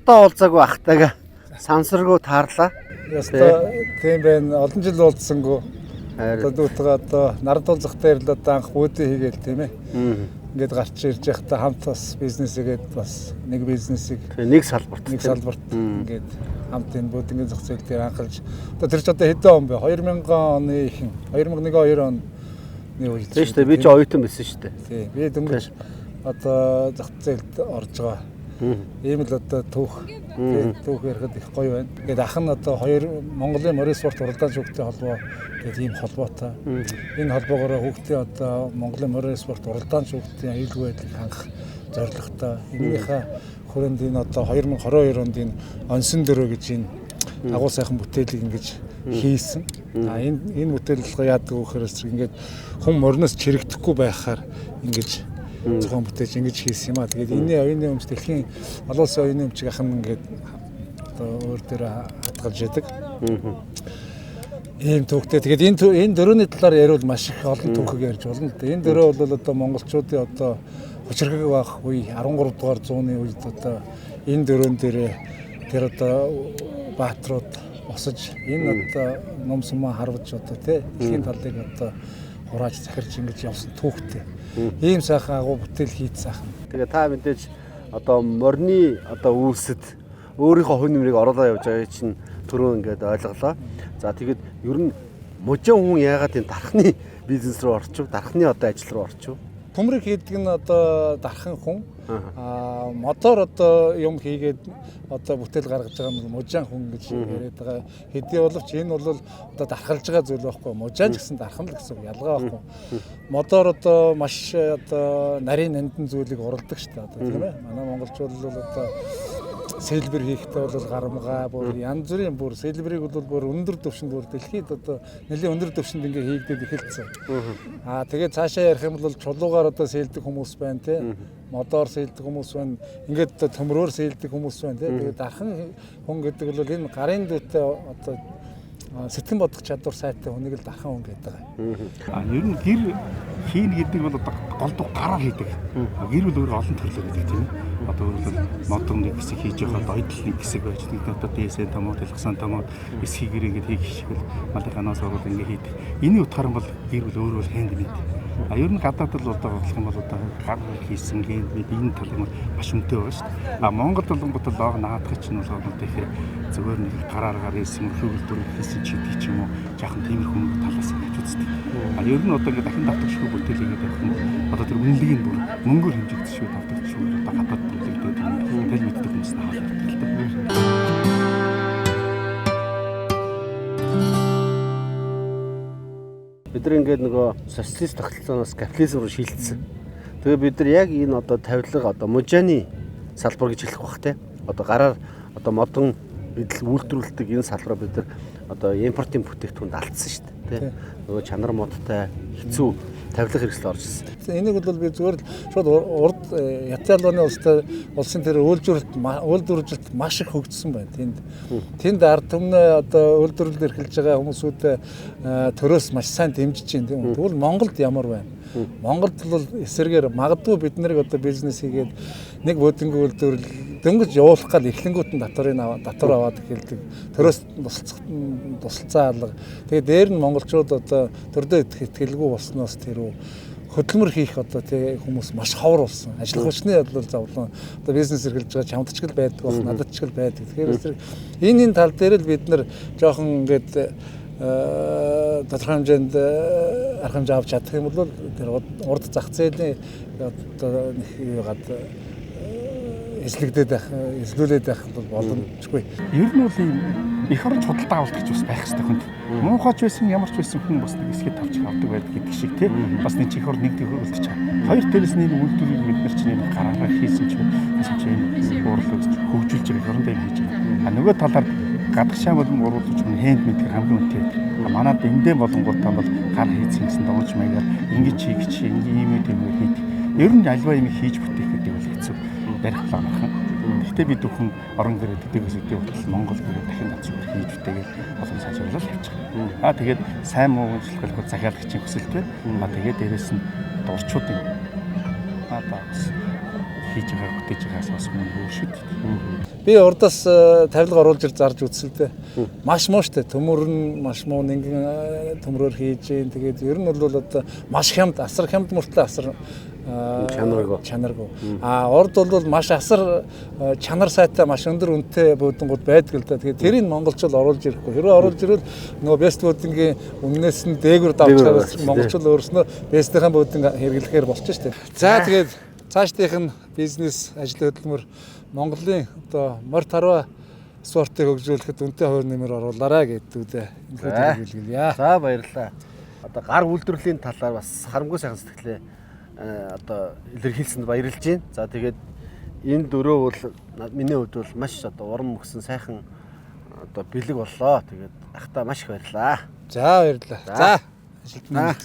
одоо уулзаагүй ахтайгаа сансаргүй таарлаа. Яста тийм байна. Олон жил уулзсангүй. Одоо одоо нард уулзах дээр л одоо анх үүдээ хийгээл тийм ээ. Ингээд гарч ирж байхдаа хамт бас бизнес хийгээд бас нэг бизнесийг нэг салбарт ингээд хамт энэ бөөдөнгөө зах зээл дээр анхалж одоо тэр ч одоо хэдэн он бэ? 2000 оны ихэнх 2001-2 оны үед. Тийм шүү дээ. Би ч оюутан байсан шүү дээ. Тийм. Би дөнгөж одоо зах зээлд орж байгаа. Ийм л одоо түүх ярихад их гоё байна. Тэгээд ах нь одоо Монголын морин спорт уралдаан шүүгтийн холбоо гэдэг ийм холбоотой. Энэ холбоогоор хүүхдийн одоо Монголын морин спорт уралдаан шүүгтийн аюулгүй байдлыг хангах зорилготой. Энийхээ хүрээнд энэ одоо 2022 онд энэ онсон дөрөө гэж энэ агуу сайхан бүтээлийг ингэж хийсэн. Энэ бүтээлээ яадаг вэ гэхээр ингээд хүн мориноос чирэгдэхгүй байхаар ингэж зохион бүтээж ингэж хийсэн юм аа. Тэгээд энэ оюуны өмч дэлхийн олон улсын оюуны өмчийг ахын ингээд одоо өөр дээр хадгалж яадаг. Ийм түүхтэй. Тэгээд энэ дөрөвний талаар яриул маш их олон түүхийг ярьж болно л да. Энэ дөрөв бол одоо монголчуудын одоо хүчирхэг байх үе 13 дугаар зууны үед одоо энэ дөрөвн дээр тэр одоо баатрууд босож энэ одоо ном сумаа харваж одоо дэлхийн талыг одоо хурааж захирч ингэж явсан түүхтэй. Ийм сайхан агуу бүтээл хийц сайхан. Тэгээ та мэдээж одоо морины одоо үйлсэд өөрийнхөө хувь нэмрийг оруулаад явж байгаа чинь түрүү ингээд ойлголоо. За тэгээд ер нь мужийн хүн яагаад энэ дархны бизнес рүү орчих вэ? Дархны одоо ажил руу орчих вэ? Төмрийг хийдэг нь одоо дархан хүн. Мотор одоо юм хийгээд одоо бүтээл гаргаж байгаа нь мужаан хүн гэж яриад байгаа. Хэдий боловч энэ бол одоо дархалж байгаа зүйл байхгүй. Мужаан ч гэсэн дархан л гэсэн ялгаа байхгүй. Мотор одоо маш одоо нарийн нандин зүйлийг уралдаг шүү дээ. Тийм ээ. Манай монголчууд бол одоо сэлбэр хийхдээ бол гарамгаа бүр янз бүрийн бүр сэлбэрийг бол бүр өндөр түвшинд бүр дэлхийд одоо нэлийн өндөр түвшинд ингээ хийгдээд эхэлсэн. Тэгээд цаашаа ярих юм бол чулуугаар одоо сэлдэг хүмүүс байна те. Мотор сэлдэг хүмүүс байна. Ингээд одоо төмрөөр сэлдэг хүмүүс байна те. Тэгээд дархан хүн гэдэг бол энэ гарын дүүтэй одоо сэтгэн бодох чадвар сайтай хүнийг л дархан хүн гэдэг. Ер нь гэр хийн гэдэг бол одоо голдуу гараар хийдэг. Гэр бол өөр олон төрлөөр гэдэг тийм. Одоо өөрөлд модон нэг хэсэг хийж байхад ойдл нэг хэсэг байж тэгээд одоо ДСН томоо, дэлгсэн томоо эсхий гэрээгээд хийх шиг л малынханаас ороод ингэ хийдэг. Эний утгаар нь бол гэр бол өөр хэнг нэг. Ер нь гадаад л одоо болох юм бол одоо гар хийсэн гэн бид энэ тал юм маш өнтэй байна шүү дээ. Монгол толгойд лог наадах чинь бол одоо тэгэхээр зөвөр нэг гараар хийсэн хөвгөлдөр хийсэн ч гэдэг ч юм уу жаахан тиймэрхүү талаас гэж үздэг. Ер нь одоо ингэ дахин давтагшгүй бүтээл хийгээд байх юм одоо тэр үнэлгийг бүр мөнгөөр хэмжигдсэн шүү давтагшгүй одоо гадаад бүтээгдээд тэл мэддэг хүмүүс наавал ярьдаг л дээ. Бид нар ингээд нөгөө социалист тогтолцооноос капитализм руу шилжсэн. Тэгээ бид нар яг энэ одоо тавилга одоо мужааны салбар гэж хэлэх бах те. Одоо гараар одоо модон бидл үйлдвэрлэдэг энэ салбараа бид нар одоо импортын бүтээгдэхүүнд алдсан шүү дээ те. Нөгөө чанар модтай хэцүү тавилга хэрэгсэл орж ирсэн. Энийг бол би зүгээр л шууд урд Яталоны улсын тэр үйлдвэрлэлд маш их хөгжсөн байна. Тэнд ард түмнээ одоо үйлдвэрлэлд эрхэлж байгаа хүмүүсүүд төрөөс маш сайн дэмжиж байна тийм үү. Тэгвэл Монголд ямар байна? Монголд бол эсэргээр магадгүй бид нарыг одоо бизнес хийгээд нэг бөөдөнгөө үйлдвэрлэл дөнгөж явуулах гал эхлэнгүүт нь татвар аваад эхэлдэг. Төрөөс тусалцаа алга. Тэгээд дээр нь монголчууд одоо төрдөө итгэлгүй болсноос тэр хөдөлмөр хийх одоо тий хүмүүс маш ховор болсон. Ажил хүчний бодлол зовлон одоо бизнес эрхэлж байгаа чамдчгал байдаг бол надад ч гэл байдаг. Тэгэхээр энэ тал дээр л бид нар жоохон ингээд тодорхой хэмжээнд архамж авч чадах юм бол тэр урд зах зээлийн одоо нэг юугаад эзлүүлээд байх бол боломжгүй. Ер нь бол их орон худалдаа авалт гэж бас байх хэрэгтэй хүнд. Муухайч байсан ямар ч байсан хүн бас нэг хэсгээ тавьчих авдаг байдаг гэдэг шиг тий. Бас нэг чих ор нэг төгөлдөж байгаа. Хоёр дээрээс нэг үйлдвэрийг бид нар чинь нэг гараараа хийсэн ч юм уурлаж хөгжүүлж байгаа орондоо хийж байгаа. Нөгөө талаар гадагшаа болон уруулж хүн хэнд мэдгэр хамгийн үнэтэй байдаг. Манайд эндээ болонгуудаа бол гар хийсэн гэсэн дооч маягаар ингэж хийгч ийм юм хийдэг. Ер нь альва юм хийж бүтээх гэдэг бол хэцүү. Барихлаа мархан. Гэхдээ бид бүхэн орон гэрээ тэтгэс үдээ батал Монгол гэрээ дахин газар хийж үтэйгээл олон сайжруулалт явж байгаа. Тэгээд сайн муу үйлчлэл захиалагчийн хүсэлтэй. Тэгээд дээрэс нь дурчуудын бас хийж байгаа бүтээж байгаас бас мөн өөр шүү дээ. Би урдаас тавилга оруулж ир зарж үзсэлтэй. Маш муу штэ. Төмөр нь маш муу нэгэн төмрөөр хийж гин. Тэгээд ер нь бол одоо маш хямд, асар хямд мөртлөө асар чанаргүй. Урд бол маш асар чанар сайтай, маш өндөр үнэтэй буудангууд байдаг л да. Тэгээд тэрийг монголчууд оруулж ирэхгүй. Хэрвээ оруулж ирвэл нөгөө бест буудингийн үннээс нь дээгүр давчаар монголчууд өөрснөө бестийн буудинг хэрэглэхээр болчих штэ. За тэгээд цаашдынх нь бизнес ажил хөдөлмөр Монголын одоо морь тарва спортыг хөгжүүлэхэд үнэтэй хувь нэмэр оруулаарай гэдгүүдээ хэлгэлье. За баярлалаа. Одоо гар үйлдвэрлэлийн талаар бас харамгүй сайхан сэтгэлээ одоо илэрхийлсэнд баярлж байна. За тэгээд энэ дөрөө бол миний хувьд бол маш одоо уран мөксөн сайхан одоо бэлэг боллоо. Тэгээд ахта маш их баярлалаа. За баярлалаа. За ажилтнаа.